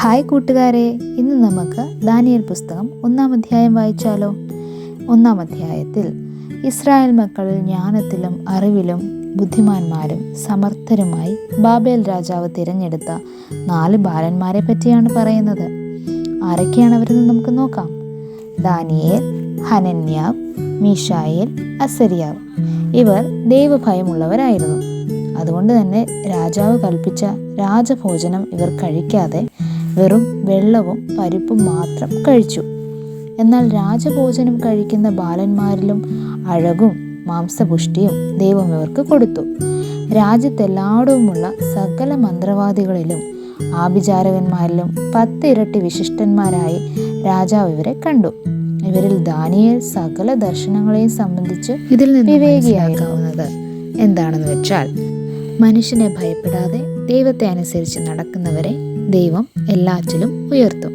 Hi കൂട്ടുകാരെ, ഇന്ന് നമുക്ക് ദാനിയേൽ പുസ്തകം 1-ാം അധ്യായം വായിച്ചാലോ. 1-ാം അധ്യായത്തിൽ ഇസ്രായേൽ മക്കളിൽ ജ്ഞാനത്തിലും അറിവിലും ബുദ്ധിമാന്മാരും സമർത്ഥരുമായി ബാബേൽ രാജാവ് തിരഞ്ഞെടുത്ത 4 ബാലന്മാരെ പറ്റിയാണ് പറയുന്നത്. ആരൊക്കെയാണ് അവരെന്ന് നമുക്ക് നോക്കാം. ദാനിയേൽ, ഹനന്യാവ്, മീശായേൽ, അസരിയാവ്. ഇവർ ദൈവഭയമുള്ളവരായിരുന്നു. അതുകൊണ്ട് തന്നെ രാജാവ് കൽപ്പിച്ച രാജഭോജനം ഇവർ കഴിക്കാതെ വെറും വെള്ളവും പരിപ്പും മാത്രം കഴിച്ചു. എന്നാൽ രാജഭോജനം കഴിക്കുന്ന ബാലന്മാരിലും അഴകും മാംസപുഷ്ടിയും ദൈവം ഇവർക്ക് കൊടുത്തു. രാജ്യത്തെല്ലായിടവുമുള്ള സകല മന്ത്രവാദികളിലും ആഭിചാരകന്മാരിലും 10 ഇരട്ടി വിശിഷ്ടന്മാരായി രാജാവ് ഇവരെ കണ്ടു. ഇവരിൽ ദാനിയേൽ സകല ദർശനങ്ങളെയും സംബന്ധിച്ച് ഇതിൽ നിന്ന് വിവേകിയാകാവുന്നത് എന്താണെന്ന് വെച്ചാൽ, മനുഷ്യനെ ഭയപ്പെടാതെ ദൈവത്തെ അനുസരിച്ച് നടക്കുന്നവരെ ദൈവം എല്ലാറ്റിലും ഉയർത്തും.